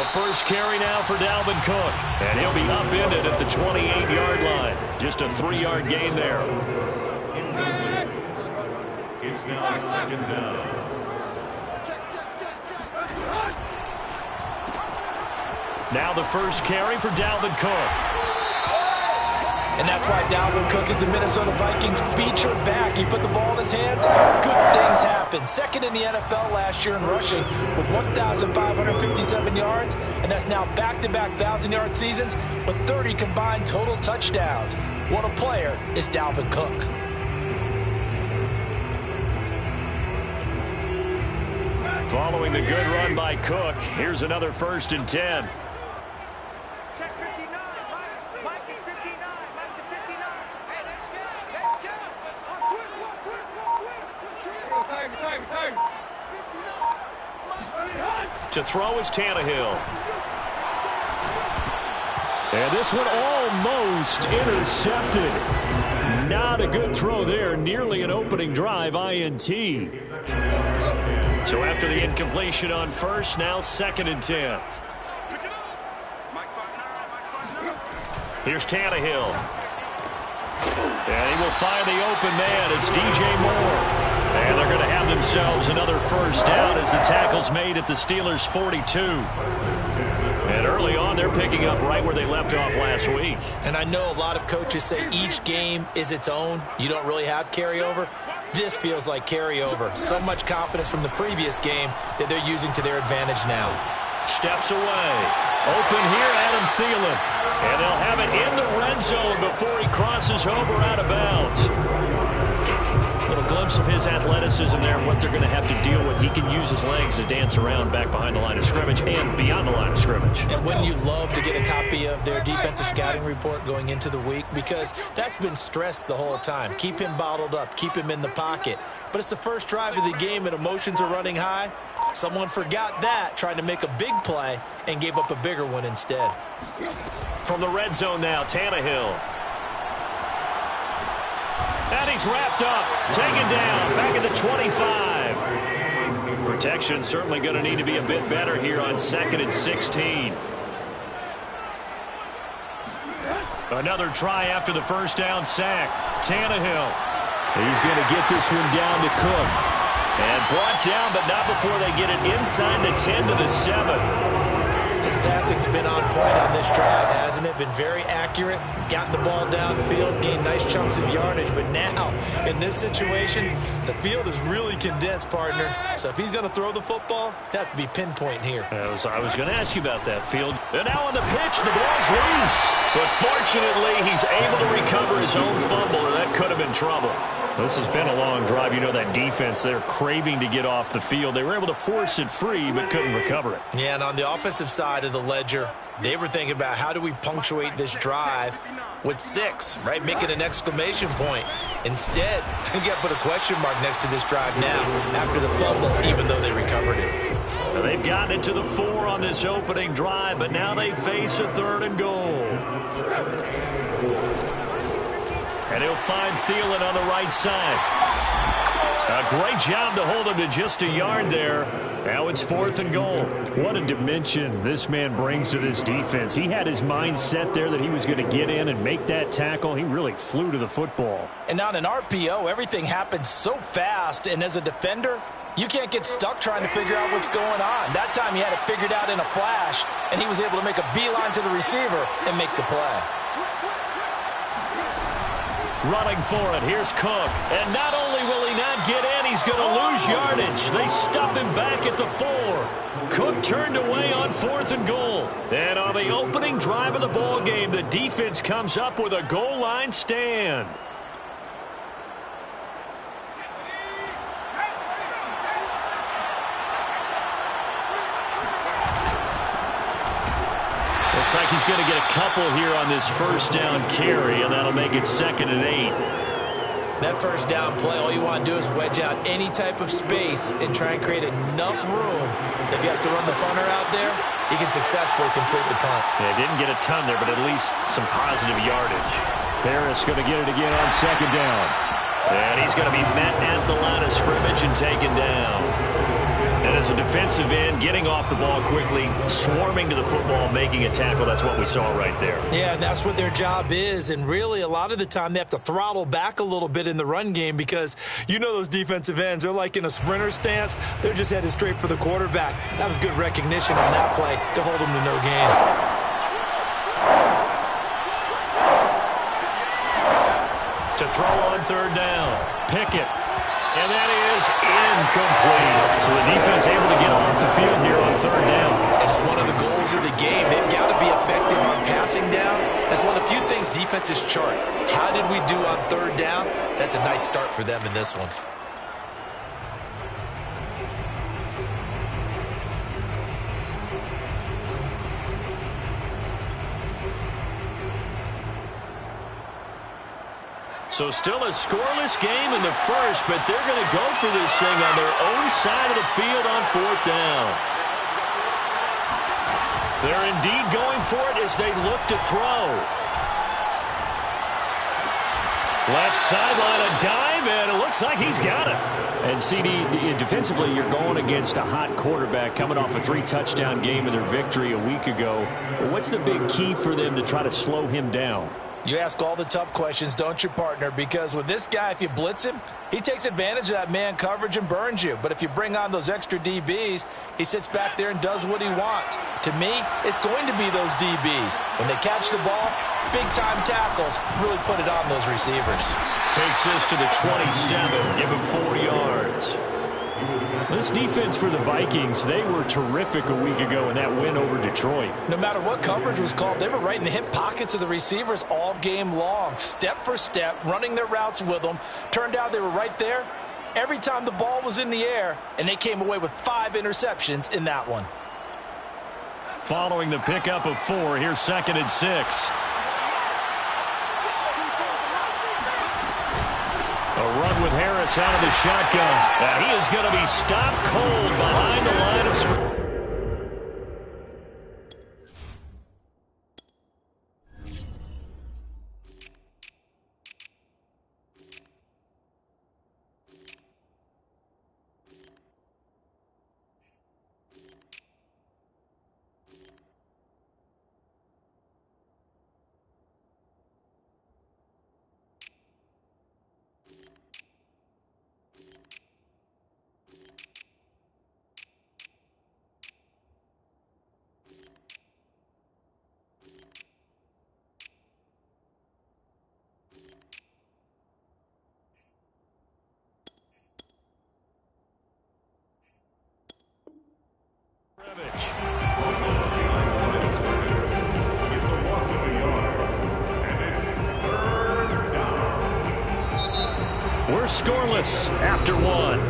The first carry now for Dalvin Cook. And he'll be upended at the 28-yard line. Just a 3-yard gain there. It's now second down. Now the first carry for Dalvin Cook. And that's why Dalvin Cook is the Minnesota Vikings featured back. You put the ball in his hands, good things happen. Second in the NFL last year in rushing with 1,557 yards, and that's now back-to-back 1,000-yard seasons with 30 combined total touchdowns. What a player is Dalvin Cook. Following the good run by Cook, here's another 1st and 10. To throw is Tannehill. And this one almost intercepted. Not a good throw there. Nearly an opening drive INT. So after the incompletion on first, now 2nd and 10. Here's Tannehill. And he will find the open man. It's DJ Moore. And they're going to have themselves another 1st down as the tackle's made at the Steelers' 42. And early on, they're picking up right where they left off last week. And I know a lot of coaches say each game is its own. You don't really have carryover. This feels like carryover. So much confidence from the previous game that they're using to their advantage now. Steps away. Open here, Adam Thielen. And they'll have it in the red zone before he crosses over out of bounds. Little glimpse of his athleticism there and what they're going to have to deal with. He can use his legs to dance around back behind the line of scrimmage and beyond the line of scrimmage. And wouldn't you love to get a copy of their defensive scouting report going into the week? Because that's been stressed the whole time. Keep him bottled up. Keep him in the pocket. But it's the first drive of the game and emotions are running high. Someone forgot that, trying to make a big play, and gave up a bigger one instead. From the red zone now, Tannehill. And he's wrapped up, taken down, back at the 25. Protection certainly going to need to be a bit better here on 2nd and 16. Another try after the 1st down sack. Tannehill. He's going to get this one down to Cook. And brought down, but not before they get it inside the 10 to the 7. His passing's been on point on this drive, hasn't it? Been very accurate, gotten the ball downfield, gained nice chunks of yardage. But now, in this situation, the field is really condensed, partner. So if he's going to throw the football, that have to be pinpoint here. I was going to ask you about that field. And now on the pitch, the ball's loose. But fortunately, he's able to recover his own fumble, or that could have been trouble. This has been a long drive. You know that defense, they're craving to get off the field. They were able to force it free, but couldn't recover it. Yeah, and on the offensive side of the ledger, they were thinking about how do we punctuate this drive with 6, right? Make it an exclamation point. Instead, you got to put a question mark next to this drive now after the fumble, even though they recovered it. Well, they've gotten it to the 4 on this opening drive, but now they face a 3rd and goal. And he'll find Thielen on the right side. A great job to hold him to just a yard there. Now it's 4th and goal. What a dimension this man brings to this defense. He had his mind set there that he was going to get in and make that tackle. He really flew to the football. And on an RPO, everything happens so fast. And as a defender, you can't get stuck trying to figure out what's going on. That time he had it figured out in a flash, and he was able to make a beeline to the receiver and make the play. Running for it, here's Cook. And not only will he not get in, he's going to lose yardage. They stuff him back at the 4. Cook turned away on 4th and goal. And on the opening drive of the ball game, the defense comes up with a goal line stand. Looks like he's going to get a couple here on this 1st down carry, and that'll make it 2nd and 8. That 1st down play, all you want to do is wedge out any type of space and try and create enough room that if you have to run the punter out there, he can successfully complete the punt. Yeah, didn't get a ton there, but at least some positive yardage. Harris going to get it again on 2nd down. And he's going to be met at the line of scrimmage and taken down. And as a defensive end, getting off the ball quickly, swarming to the football, making a tackle, that's what we saw right there. Yeah, and that's what their job is. And really, a lot of the time, they have to throttle back a little bit in the run game because you know those defensive ends, they're like in a sprinter stance. They're just headed straight for the quarterback. That was good recognition on that play to hold them to no gain. To throw on third down, Pickett. And that is incomplete. So the defense able to get off the field here on third down. It's one of the goals of the game. They've got to be effective on passing downs. That's one of the few things defenses chart. How did we do on third down? That's a nice start for them in this one. So still a scoreless game in the first, but they're going to go for this thing on their own side of the field on fourth down. They're indeed going for it as they look to throw. Left sideline, a dive, and it looks like he's got it. And CD, defensively, you're going against a hot quarterback coming off a 3-touchdown game in their victory a week ago. What's the big key for them to try to slow him down? You ask all the tough questions, don't you, partner? Because with this guy, if you blitz him, he takes advantage of that man coverage and burns you. But if you bring on those extra DBs, he sits back there and does what he wants. To me, it's going to be those DBs. When they catch the ball, big-time tackles really put it on those receivers. Takes this to the 27, give him 4 yards. This defense for the Vikings, they were terrific a week ago in that win over Detroit. No matter what coverage was called, they were right in the hip pockets of the receivers all game long, step for step, running their routes with them. Turned out they were right there every time the ball was in the air, and they came away with 5 interceptions in that one. Following the pickup of 4, here's 2nd and 6. A run with Harris out of the shotgun. He is going to be stopped cold behind the line of scrimmage. It's a loss of a yard, and it's 3rd down. We're scoreless after 1.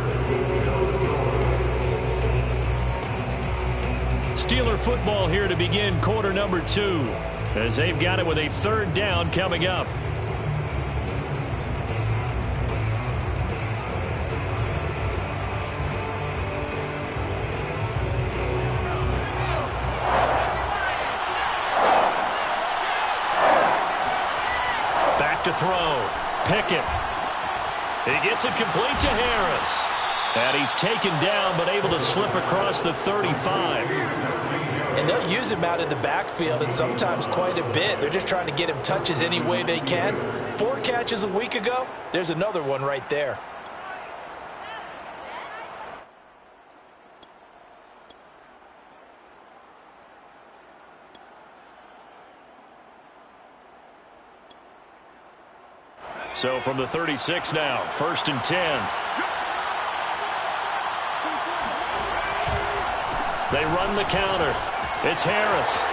Steeler football here to begin quarter number 2, as they've got it with a 3rd down coming up. To throw. Pickett. He gets it complete to Harris. And he's taken down but able to slip across the 35. And they'll use him out in the backfield, and sometimes quite a bit. They're just trying to get him touches any way they can. 4 catches a week ago. There's another one right there. So from the 36 now, 1st and 10. They run the counter. It's Harris.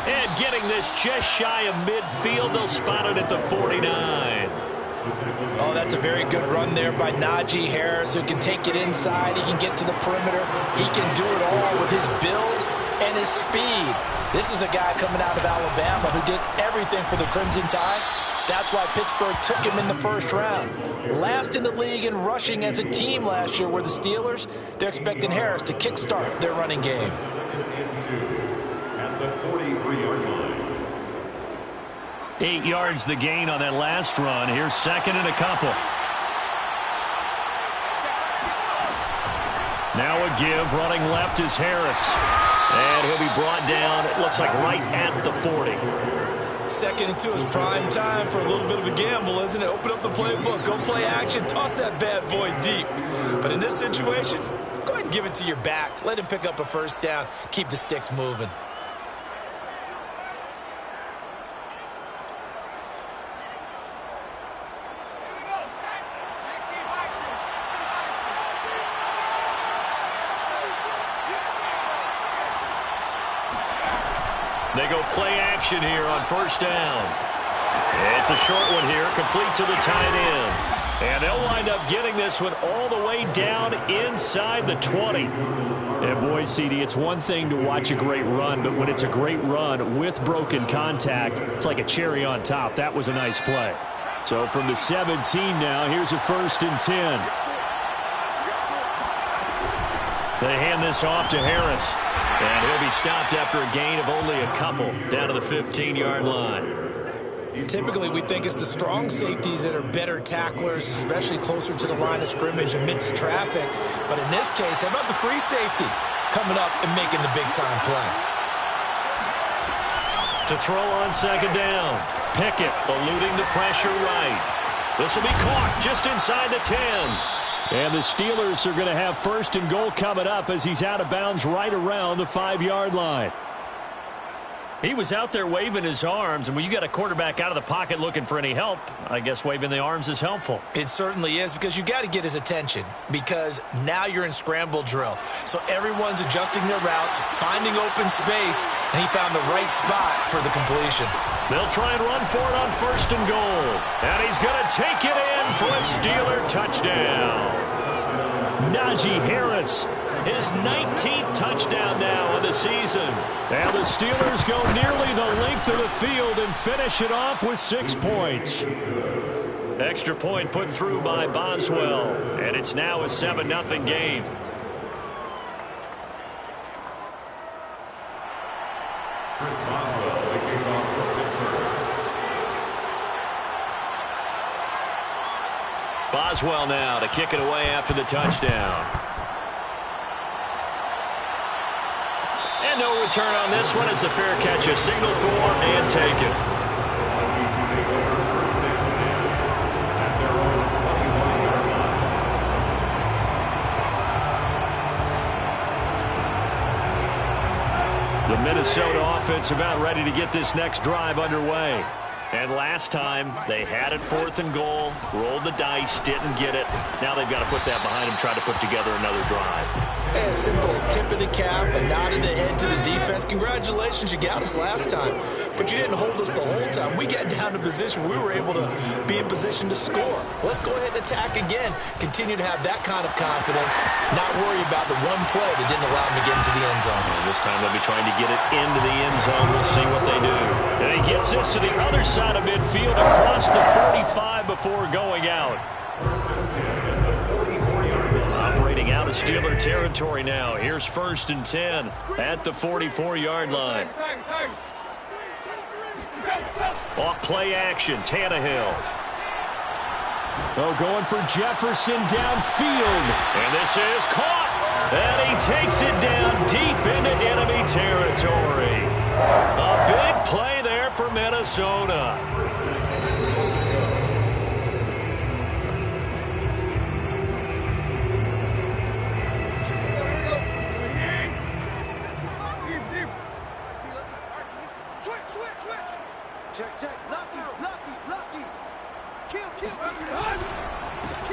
And getting this just shy of midfield, they'll spot it at the 49. Oh, that's a very good run there by Najee Harris, who can take it inside. He can get to the perimeter. He can do it all with his build and his speed. This is a guy coming out of Alabama who did everything for the Crimson Tide. That's why Pittsburgh took him in the 1st round. Last in the league in rushing as a team last year were the Steelers. They're expecting Harris to kickstart their running game. At the 43-yard line. 8 yards the gain on that last run. Here's 2nd and a couple. Now a give, running left is Harris. And he'll be brought down, it looks like right at the 40. 2nd and 2 is prime time for a little bit of a gamble, isn't it? Open up the playbook, go play action, toss that bad boy deep. But in this situation, go ahead and give it to your back. Let him pick up a first down, keep the sticks moving. They go play action here on first down. It's a short one here, complete to the tight end. And they'll wind up getting this one all the way down inside the 20. Yeah, boy, CD, it's one thing to watch a great run, but when it's a great run with broken contact, it's like a cherry on top. That was a nice play. So from the 17 now, here's a 1st and 10. They hand this off to Harris. And he'll be stopped after a gain of only a couple down to the 15-yard line. Typically, we think it's the strong safeties that are better tacklers, especially closer to the line of scrimmage amidst traffic. But in this case, how about the free safety coming up and making the big-time play? To throw on 2nd down. Pickett eluding the pressure right. This will be caught just inside the 10. And the Steelers are going to have 1st and goal coming up as he's out of bounds right around the 5-yard line. He was out there waving his arms, and when you got a quarterback out of the pocket looking for any help, I guess waving the arms is helpful. It certainly is, because you got to get his attention, because now you're in scramble drill. So everyone's adjusting their routes, finding open space, and he found the right spot for the completion. They'll try and run for it on 1st and goal. And he's going to take it in for a Steeler touchdown. Najee Harris, his 19th touchdown now of the season. And the Steelers go nearly the length of the field and finish it off with 6 points. Extra point put through by Boswell. And it's now a 7-0 game. Chris Boswell, the kickoff for Pittsburgh. Boswell now to kick it away after the touchdown. And no return on this one as the fair catch is signaled for and taken. Vikings take over 1st and 10 at their own 21-yard line. The Minnesota offense about ready to get this next drive underway. And last time, they had it 4th and goal, rolled the dice, didn't get it. Now they've got to put that behind them, try to put together another drive. A simple tip of the cap, a nod of the head to the defense. Congratulations, you got us last time, but you didn't hold us the whole time. We got down to position. We were able to be in position to score. Let's go ahead and attack again. Continue to have that kind of confidence, not worry about the one play that didn't allow them to get into the end zone. And this time they'll be trying to get it into the end zone. We'll see what they do. And he gets this to the other side of midfield across the 45 before going out. Operating out of Steeler territory now. Here's 1st and 10 at the 44-yard line. Off play action, Tannehill. Oh, going for Jefferson downfield. And this is caught. And he takes it down deep into enemy territory. A big play there for Minnesota.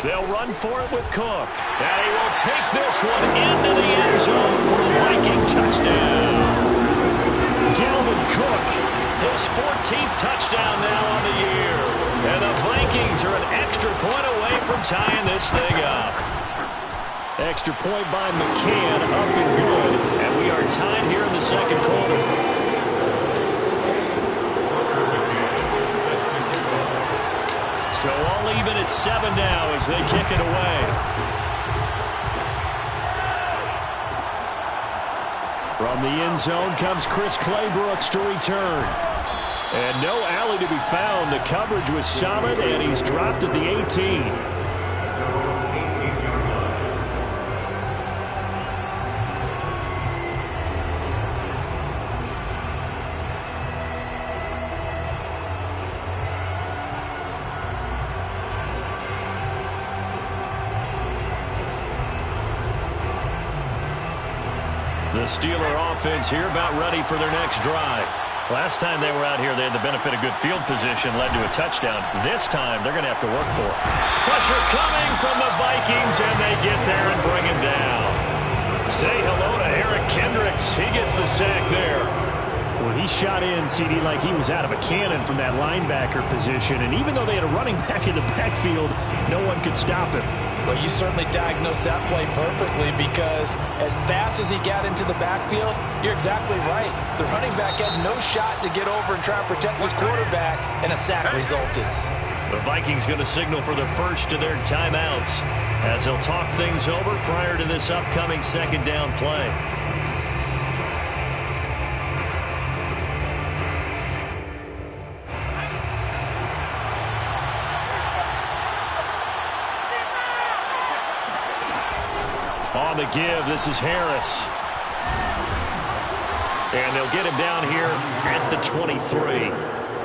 They'll run for it with Cook. And he will take this one into the end zone for a Viking touchdown. Dalvin Cook, his 14th touchdown now on the year. And the Vikings are an extra point away from tying this thing up. Extra point by McCann, up and good. And we are tied here in the 2nd quarter. So all even at 7 now as they kick it away. From the end zone comes Chris Claybrooks to return. And no alley to be found. The coverage was solid, and he's dropped at the 18. The Steeler offense here about ready for their next drive. Last time they were out here, they had the benefit of good field position, led to a touchdown. This time, they're going to have to work for it. Pressure coming from the Vikings, and they get there and bring him down. Say hello to Eric Kendricks. He gets the sack there. Well, he shot in, CD, like he was out of a cannon from that linebacker position. And even though they had a running back in the backfield, no one could stop him. Well, you certainly diagnosed that play perfectly because as fast as he got into the backfield, you're exactly right. The running back had no shot to get over and try and protect his quarterback, and a sack resulted. The Vikings going to signal for the first of their timeouts as they'll talk things over prior to this upcoming second down play. On the give, this is Harris. And they'll get him down here at the 23.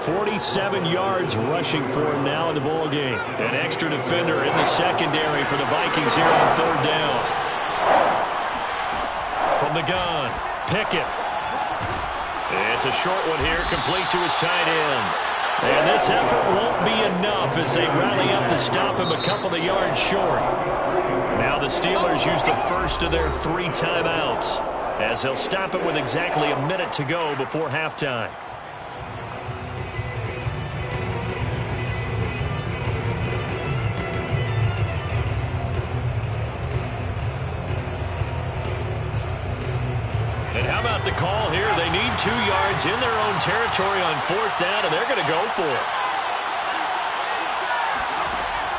47 yards rushing for him now in the ball game. An extra defender in the secondary for the Vikings here on third down. From the gun, Pickett. It's a short one here, complete to his tight end. And this effort won't be enough as they rally up to stop him a couple of yards short. Now the Steelers use the first of their 3 timeouts as they'll stop it with exactly a minute to go before halftime. And how about the call here? They need 2 yards in their own territory on 4th down, and they're going to go for it.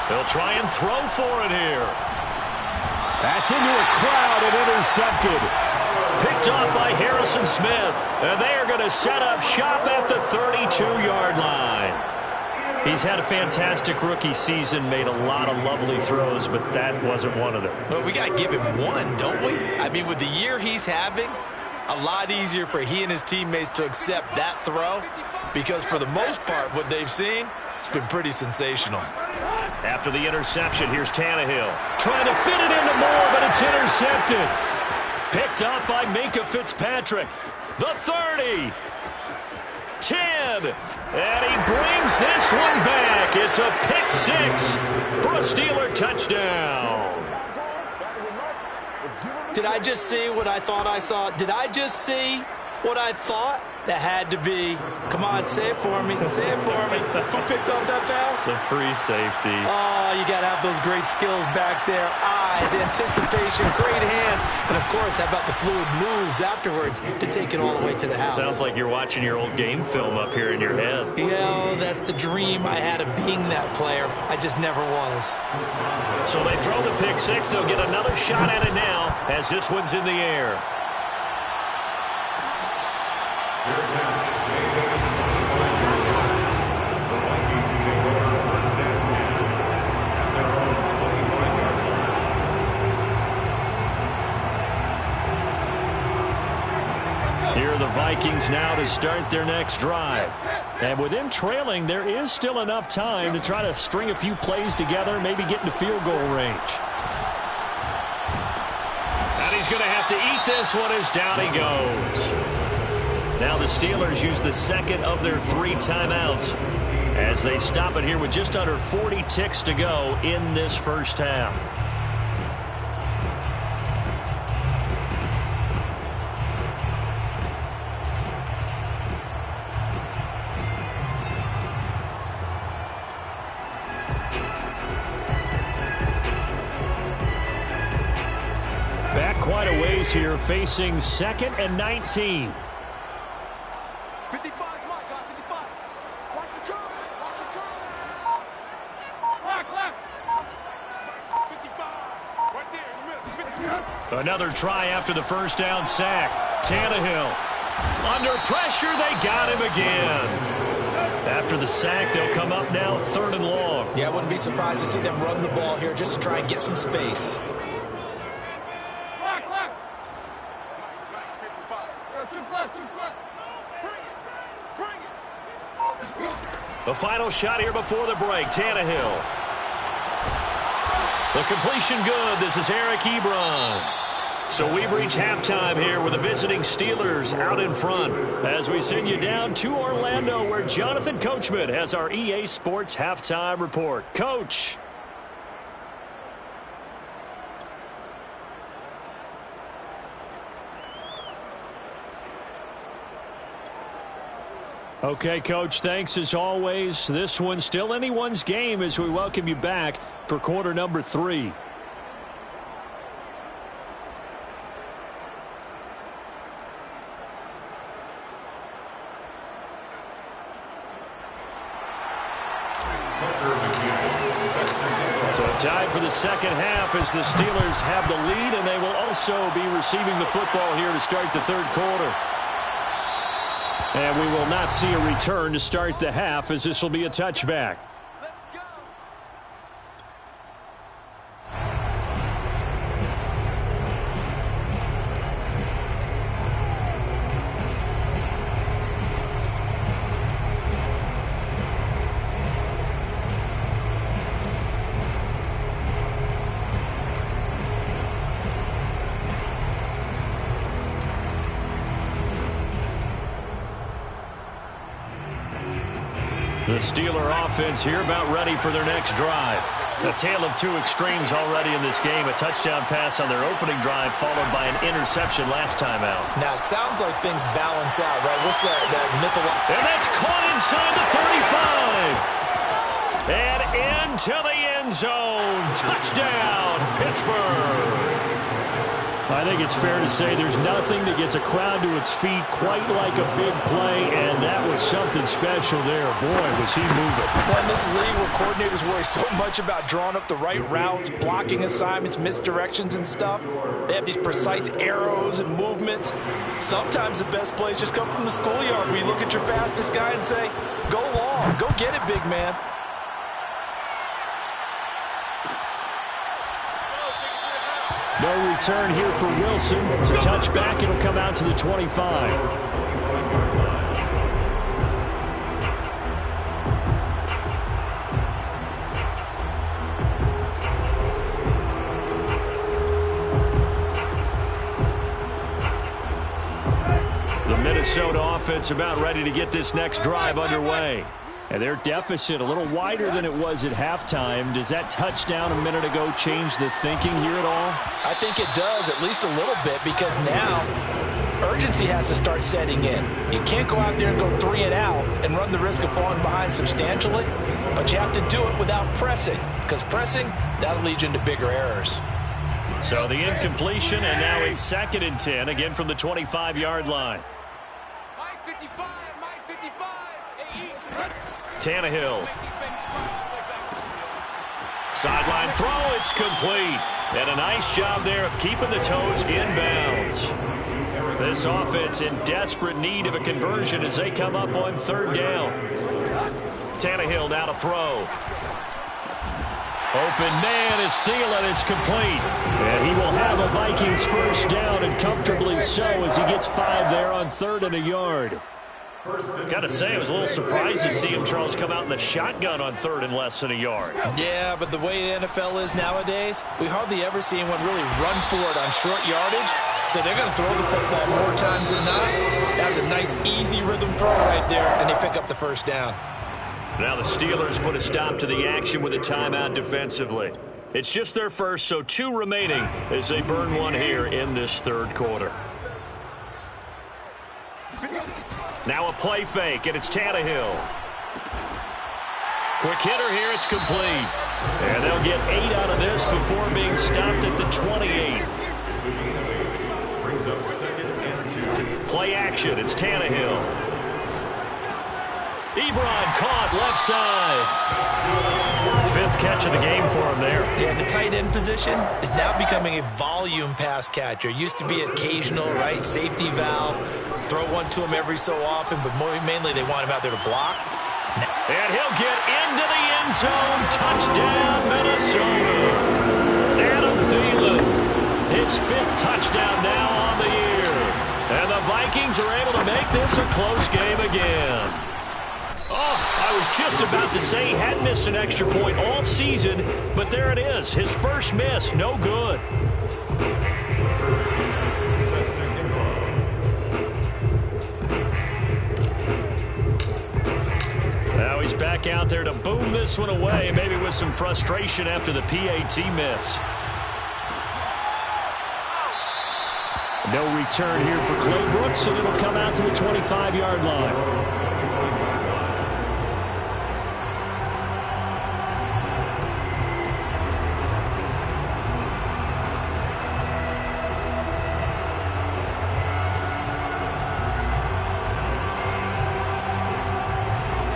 They'll try and throw for it here. That's into a crowd and intercepted. Picked off by Harrison Smith. And they are going to set up shop at the 32-yard line. He's had a fantastic rookie season, made a lot of lovely throws, but that wasn't one of them. Well, we got to give him one, don't we? I mean, with the year he's having, a lot easier for he and his teammates to accept that throw because for the most part, what they've seen, it's been pretty sensational. After the interception, here's Tannehill. Trying to fit it into Moore, but it's intercepted. Picked up by Minkah Fitzpatrick. The 30. 10. And he brings this one back. It's a pick 6 for a Steeler touchdown. Did I just see what I thought I saw? Did I just see what I thought? That had to be. Come on, say it for me. Say it for me. Who picked up that pass? The free safety. Oh, you got to have those great skills back there. Eyes, anticipation, great hands. And, of course, how about the fluid moves afterwards to take it all the way to the house? Sounds like you're watching your old game film up here in your head. Yeah, that's the dream I had of being that player. I just never was. So they throw the pick 6. They'll get another shot at it now as this one's in the air. Here are the Vikings now to start their next drive. And with them trailing, there is still enough time to try to string a few plays together, maybe get into field goal range. And he's going to have to eat this one as down he goes. Now the Steelers use the second of their 3 timeouts as they stop it here with just under 40 ticks to go in this first half. Back quite a ways here, facing 2nd and 19. 55, my God, 55. Watch the curve. Watch the curve. Left. 55. Right there in the middle. 55. Another try after the first down sack. Tannehill. Under pressure, they got him again. After the sack, they'll come up now 3rd and long. Yeah, I wouldn't be surprised to see them run the ball here just to try and get some space. The final shot here before the break, Tannehill. The completion good. This is Eric Ebron. So we've reached halftime here with the visiting Steelers out in front as we send you down to Orlando where Jonathan Coachman has our EA Sports halftime report. Coach. Okay, Coach, thanks as always. This one's still anyone's game as we welcome you back for quarter number 3. So tied for the second half as the Steelers have the lead, and they will also be receiving the football here to start the third quarter. And we will not see a return to start the half as this will be a touchback. The Steeler offense here about ready for their next drive. A tale of two extremes already in this game. A touchdown pass on their opening drive followed by an interception last time out. Now, it sounds like things balance out, right? What's that mythological? And that's caught inside the 35. And into the end zone. Touchdown, Pittsburgh. I think it's fair to say there's nothing that gets a crowd to its feet quite like a big play, and that was something special there. Boy, was he moving. Well, in this league where coordinators worry so much about drawing up the right routes, blocking assignments, misdirections and stuff, they have these precise arrows and movements. Sometimes the best plays just come from the schoolyard where you look at your fastest guy and say, go long, go get it, big man. No return here for Wilson. It's a touchback. It'll come out to the 25. The Minnesota offense about ready to get this next drive underway. And their deficit a little wider than it was at halftime. Does that touchdown a minute ago change the thinking here at all? I think it does, at least a little bit, because now urgency has to start setting in. You can't go out there and go 3 and out and run the risk of falling behind substantially, but you have to do it without pressing, because pressing, that'll lead you into bigger errors. So the incompletion, and now it's 2nd and 10, again from the 25-yard line. Tannehill. Sideline throw, it's complete. And a nice job there of keeping the toes in bounds. This offense in desperate need of a conversion as they come up on 3rd down. Tannehill now to throw. Open man is Thielen. It's complete. And he will have a Vikings first down, and comfortably so as he gets 5 there on 3rd and a yard. Got to say, I was a little surprised to see him, Charles, come out in the shotgun on 3rd and less than a yard. Yeah, but the way the NFL is nowadays, we hardly ever see anyone really run for it on short yardage. So they're going to throw the football more times than not. That was a nice, easy rhythm throw right there, and they pick up the first down. Now the Steelers put a stop to the action with a timeout defensively. It's just their first, so 2 remaining as they burn one here in this 3rd quarter. Now a play fake, and it's Tannehill. Quick hitter here, it's complete. And they'll get 8 out of this before being stopped at the 28. Brings up 2nd and 2. Play action, it's Tannehill. Ebron caught left side. 5th catch of the game for him there. Yeah, the tight end position is now becoming a volume pass catcher. Used to be occasional, right? Safety valve. Throw one to him every so often, but mainly they want him out there to block. And he'll get into the end zone. Touchdown, Minnesota. Adam Thielen, his 5th touchdown now on the year. And the Vikings are able to make this a close game again. Oh, I was just about to say he hadn't missed an extra point all season, but there it is. His first miss, no good. back out there to boom this one away, maybe with some frustration after the PAT miss. No return here for Clay Brooks, and it'll come out to the 25-yard line.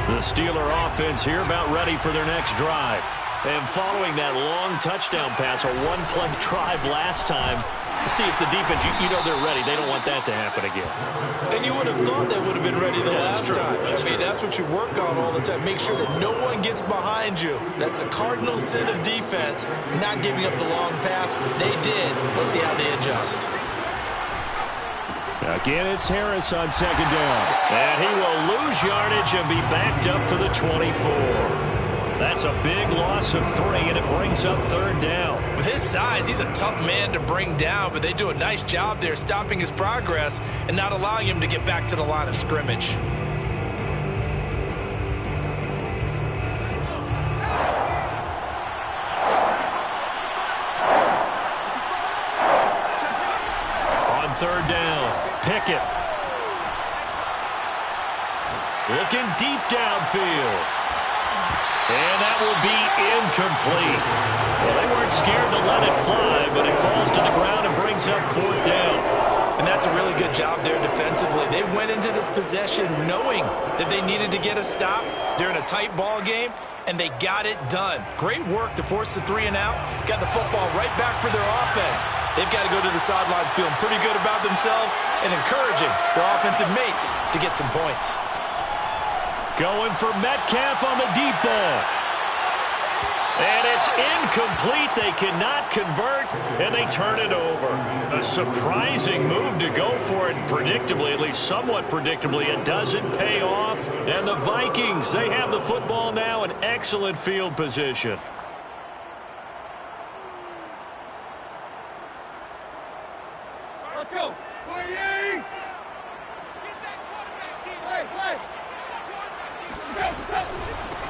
The Steeler offense here about ready for their next drive. And following that long touchdown pass, a one-play drive last time, see if the defense, you know they're ready. They don't want that to happen again. And you would have thought they would have been ready the last time. That's what you work on all the time. Make sure that no one gets behind you. That's the cardinal sin of defense, not giving up the long pass. They did. Let's see how they adjust. Again, it's Harris on second down. And he will lose yardage and be backed up to the 24. That's a big loss of 3, and it brings up third down. With his size, he's a tough man to bring down, but they do a nice job there stopping his progress and not allowing him to get back to the line of scrimmage. On third down, Pickett. Looking deep downfield. And that will be incomplete. Well, they weren't scared to let it fly, but it falls to the ground and brings up fourth down. And that's a really good job there defensively. They went into this possession knowing that they needed to get a stop. They're in a tight ball game, and they got it done. Great work to force the 3 and out. Got the football right back for their offense. They've got to go to the sidelines feeling pretty good about themselves and encouraging their offensive mates to get some points. Going for Metcalf on the deep ball. And it's incomplete. They cannot convert, and they turn it over. A surprising move to go for it predictably, at least somewhat predictably. It doesn't pay off. And the Vikings, they have the football now in excellent field position. Let's go. Play.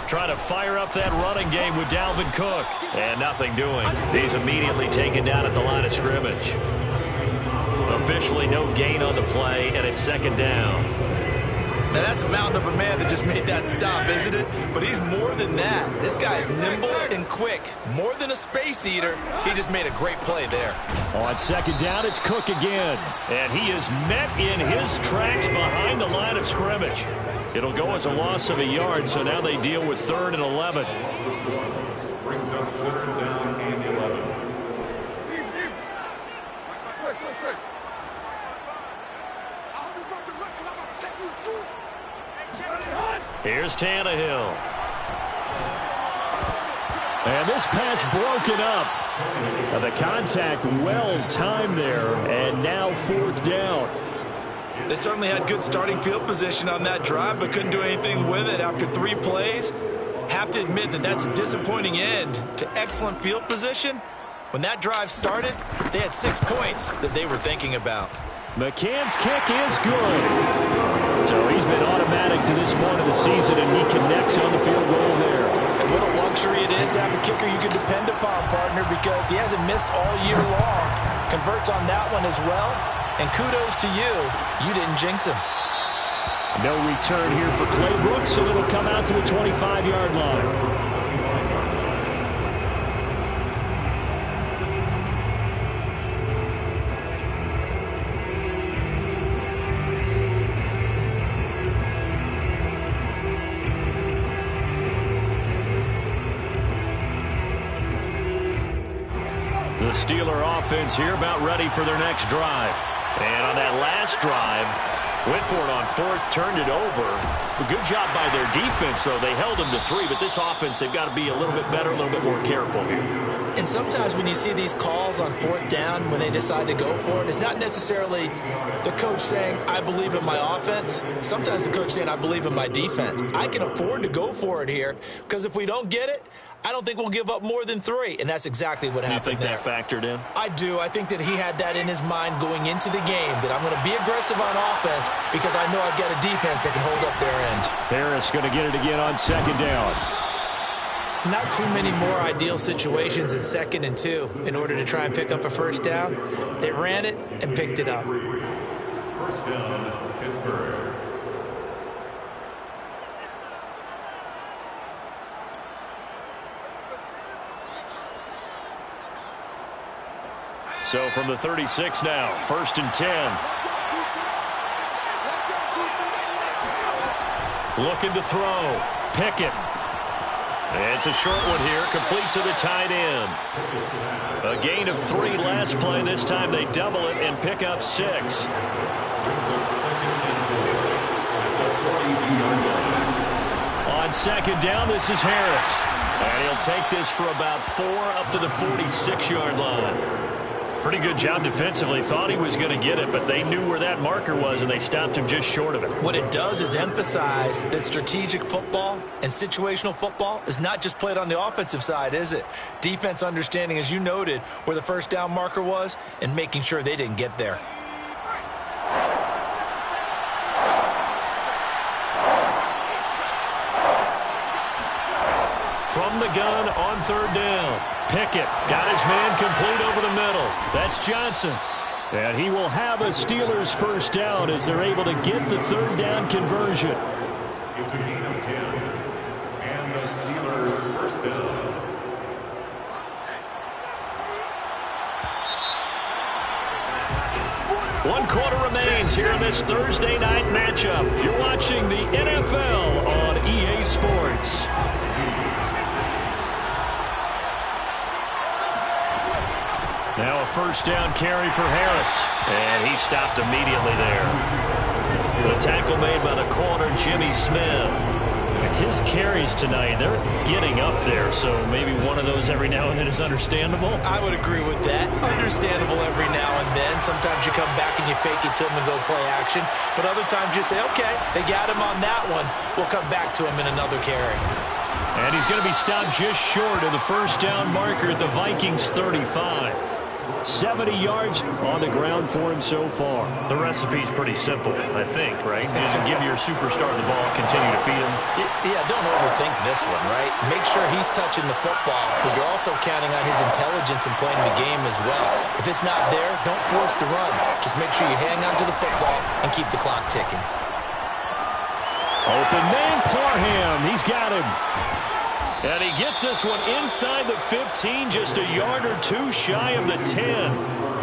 Trying to fire up that running game with Dalvin Cook. And nothing doing. He's immediately taken down at the line of scrimmage. Officially no gain on the play, and it's second down. Now, that's a mountain of a man that just made that stop, isn't it? But he's more than that. This guy is nimble and quick. More than a space eater. He just made a great play there. On second down, it's Cook again. And he is met in his tracks behind the line of scrimmage. It'll go as a loss of a yard, so now they deal with 3rd and 11. Brings up 3rd down and 11. Here's Tannehill. And this pass broken up. The contact well timed there, and now 4th down. They certainly had good starting field position on that drive, but couldn't do anything with it after 3 plays. Have to admit that that's a disappointing end to excellent field position. When that drive started, they had 6 points that they were thinking about. McCann's kick is good. So he's been automatic to this point of the season, and he connects on the field goal there. And what a luxury it is to have a kicker you can depend upon, partner, because he hasn't missed all year long. Converts on that one as well. And kudos to you. You didn't jinx him. No return here for Clay Brooks, so it'll come out to the 25-yard line. The Steeler offense here about ready for their next drive. And on that last drive, went for it on 4th, turned it over. A good job by their defense, though. They held them to 3, but this offense, they've got to be a little bit better, a little bit more careful here. And sometimes when you see these calls on 4th down, when they decide to go for it, it's not necessarily the coach saying, I believe in my offense. Sometimes the coach saying, I believe in my defense. I can afford to go for it here, because if we don't get it, I don't think we'll give up more than 3, and that's exactly what happened there. You think that factored in? I do. I think that he had that in his mind going into the game, that I'm going to be aggressive on offense because I know I've got a defense that can hold up their end. Harris going to get it again on 2nd down. Not too many more ideal situations in 2nd and 2 in order to try and pick up a first down. They ran it and picked it up. First down, Pittsburgh. So from the 36 now, 1st and 10. Looking to throw. Pickett. It's a short one here, complete to the tight end. A gain of 3 last play. This time they double it and pick up 6. On 2nd down, this is Harris. And he'll take this for about 4 up to the 46-yard line. Pretty good job defensively. Thought he was going to get it, but they knew where that marker was, and they stopped him just short of it. What it does is emphasize that strategic football and situational football is not just played on the offensive side, is it? Defense understanding, as you noted, where the first down marker was and making sure they didn't get there. From the gun on 3rd down. Pickett got his man complete over the middle. That's Johnson. And he will have a Steelers first down as they're able to get the 3rd down conversion. It's a gain of 10. And the Steelers first down. One quarter remains here in this Thursday night matchup. You're watching the NFL on EA Sports. Now a first down carry for Harris. And he stopped immediately there. The tackle made by the corner, Jimmy Smith. His carries tonight, they're getting up there, so maybe one of those every now and then is understandable. I would agree with that. Understandable every now and then. Sometimes you come back and you fake it to him and go play action. But other times you say, okay, they got him on that one. We'll come back to him in another carry. And he's going to be stopped just short of the first down marker at the Vikings 35. 70 yards on the ground for him so far. The recipe's pretty simple, I think, right? Just give your superstar the ball, continue to feed him. Yeah, don't overthink this one, right? Make sure he's touching the football, but you're also counting on his intelligence in playing the game as well. If it's not there, don't force the run. Just make sure you hang on to the football and keep the clock ticking. Open man, Parham. He's got him. And he gets this one inside the 15, just a yard or 2 shy of the 10.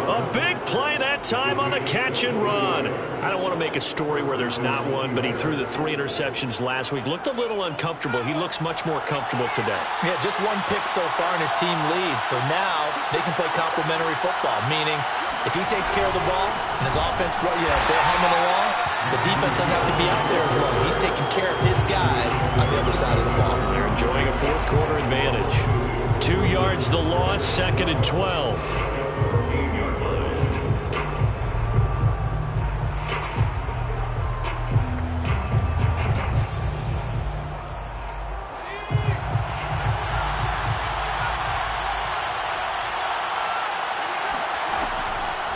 A big play that time on the catch and run. I don't want to make a story where there's not one, but he threw the 3 interceptions last week. Looked a little uncomfortable. He looks much more comfortable today. Yeah, just 1 pick so far and his team leads. So now they can play complementary football, meaning if he takes care of the ball and his offense, if they're humming along, the defense doesn't have to be out there as long. He's taking care of his guys on the other side of the ball. They're enjoying a 4th quarter advantage. 2 yards the loss, 2nd and 12. 14-yard line.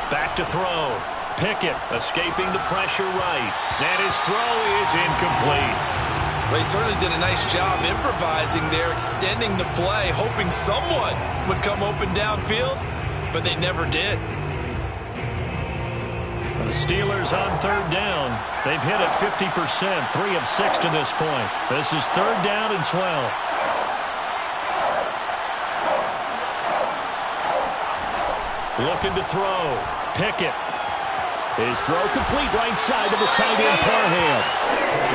Back to throw. Pickett escaping the pressure right. And his throw is incomplete. Well, he certainly did a nice job improvising there, extending the play, hoping someone would come open downfield, but they never did. The Steelers on 3rd down. They've hit it 50%, 3 of 6 to this point. This is 3rd down and 12. Looking to throw. Pickett. His throw complete right side to the tight end, Parham.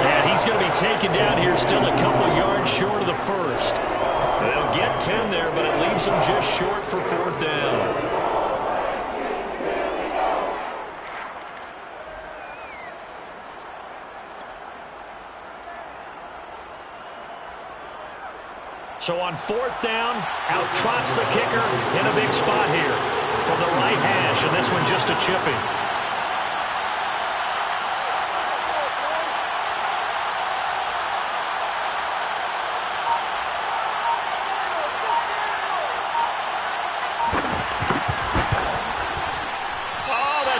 And he's going to be taken down here, still a couple yards short of the first. They'll get 10 there, but it leaves them just short for 4th down. So on 4th down, out trots the kicker in a big spot here from the right hash, and this one just a chipping.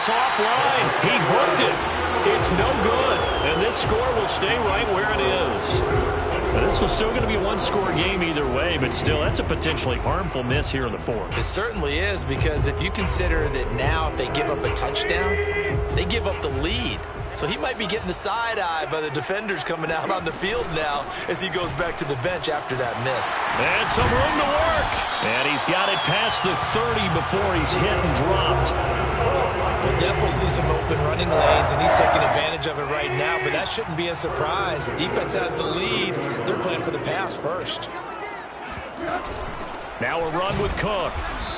it's offline. He hooked it. It's no good. And this score will stay right where it is. Now, this was still going to be a one-score game either way, but still, that's a potentially harmful miss here in the fourth. It certainly is, because if you consider that now if they give up a touchdown, they give up the lead. So he might be getting the side-eye by the defenders coming out on the field now as he goes back to the bench after that miss. And some room to work. And he's got it past the 30 before he's hit and dropped. We'll definitely see some open running lanes, and he's taking advantage of it right now, but that shouldn't be a surprise. Defense has the lead. They're playing for the pass first. Now a run with Cook.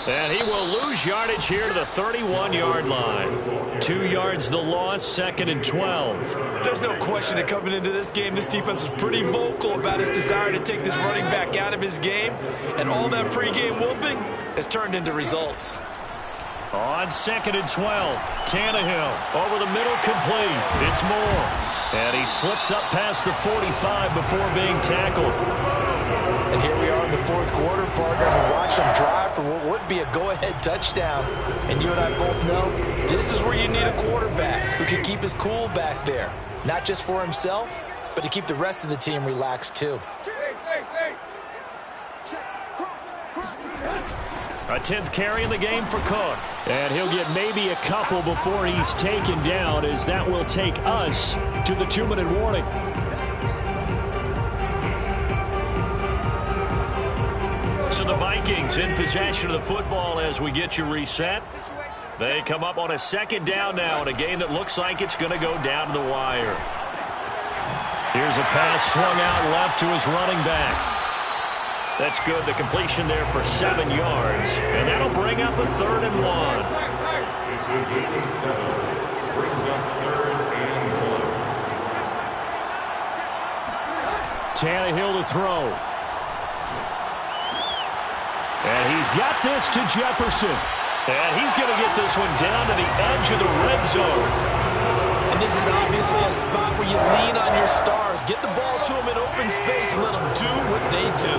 And he will lose yardage here to the 31-yard line. 2 yards the loss, 2nd and 12. There's no question that coming into this game, this defense was pretty vocal about his desire to take this running back out of his game. And all that pregame whooping has turned into results. On 2nd and 12, Tannehill over the middle, complete. It's Moore. And he slips up past the 45 before being tackled. And here we are in the fourth quarter, partner. We watch them drive for what would be a go-ahead touchdown. And you and I both know this is where you need a quarterback who can keep his cool back there. Not just for himself, but to keep the rest of the team relaxed too. A 10th carry in the game for Cook. And he'll get maybe a couple before he's taken down, as that will take us to the 2-minute warning. So the Vikings in possession of the football as we get you reset. They come up on a 2nd down now in a game that looks like it's going to go down to the wire. Here's a pass swung out left to his running back. That's good. The completion there for 7 yards. And that'll bring up a 3rd and 1. It's a gain of 7. Brings up 3rd and 1. Tannehill to throw. And he's got this to Jefferson. And he's going to get this one down to the edge of the red zone. And this is obviously a spot where you lean on your stars. Get the ball to them in open space and let them do what they do.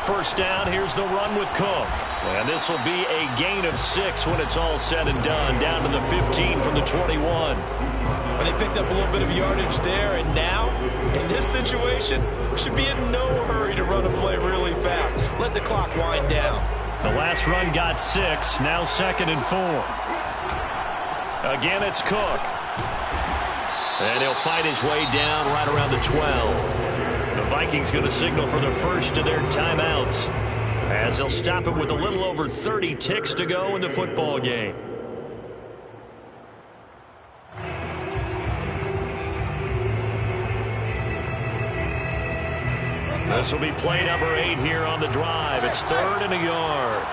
First down, here's the run with Cook. And this will be a gain of 6 when it's all said and done. Down to the 15 from the 21. And they picked up a little bit of yardage there, and now, in this situation, should be in no hurry to run a play really fast. Let the clock wind down. The last run got 6, now 2nd and 4. Again, it's Cook. And he'll fight his way down right around the 12. The Vikings going to signal for the first of their timeouts, as they'll stop it with a little over 30 ticks to go in the football game. This will be play number 8 here on the drive. It's 3rd and a yard.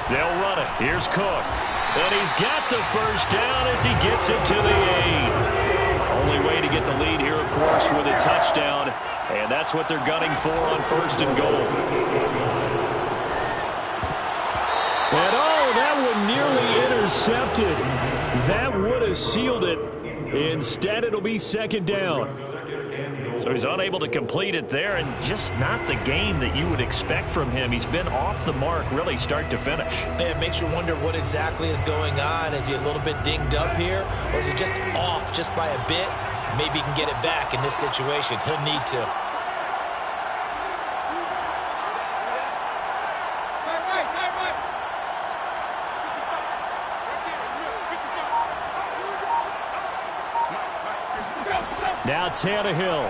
They'll run it. Here's Cook. And he's got the first down as he gets it to the 8. Only way to get the lead here, of course, with a touchdown. And that's what they're gunning for on 1st and goal. And oh, that one nearly intercepted. That would have sealed it. Instead, it'll be 2nd down. So he's unable to complete it there, and just not the game that you would expect from him. He's been off the mark, really, start to finish. Yeah, it makes you wonder what exactly is going on. Is he a little bit dinged up here, or is he just off just by a bit? Maybe he can get it back in this situation. He'll need to. Now Tannehill.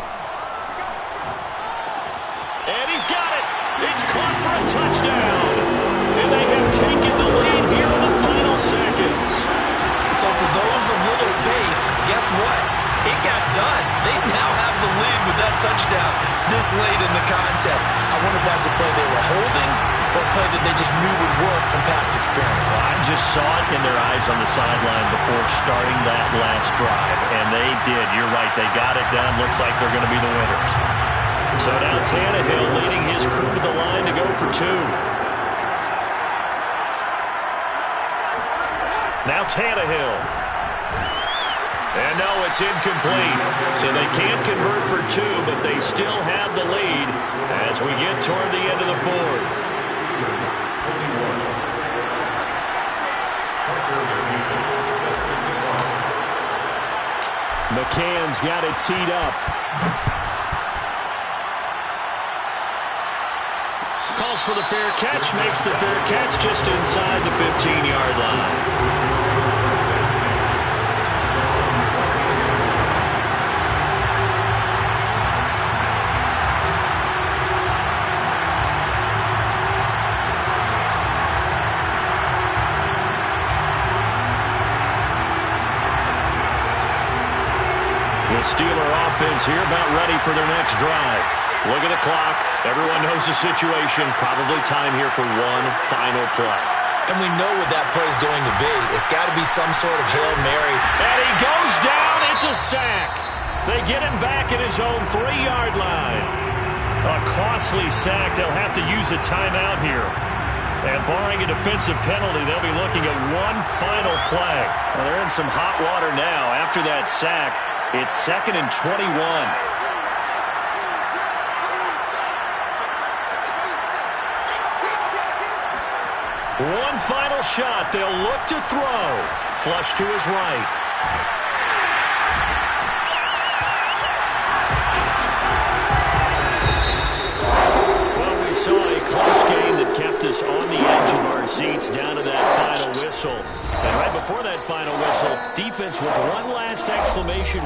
And he's got it. It's caught for a touchdown. And they have taken the lead here in the final seconds. So for those of little faith, guess what? It got done. They now have the lead with that touchdown this late in the contest. I wonder if that was a play they were holding or a play that they just knew would work from past experience. Well, I just saw it in their eyes on the sideline before starting that last drive, and they did. You're right. They got it done. Looks like they're going to be the winners. So now Tannehill leading his crew to the line to go for 2. Now Tannehill. And no, it's incomplete. So they can't convert for two, but they still have the lead as we get toward the end of the fourth. McCann's got it teed up. Calls for the fair catch, makes the fair catch just inside the 15-yard line. The Steeler offense here about ready for their next drive. Look at the clock. Everyone knows the situation. Probably time here for one final play. And we know what that play is going to be. It's got to be some sort of Hail Mary. And he goes down. It's a sack. They get him back at his own 3-yard line. A costly sack. They'll have to use a timeout here. And barring a defensive penalty, they'll be looking at one final play. Well, they're in some hot water now. After that sack, it's 2nd and 21. One final shot. They'll look to throw. Flush to his right. Well, we saw a close game that kept us on the edge of our seats down to that final whistle. And right before that final whistle, defense with one last exclamation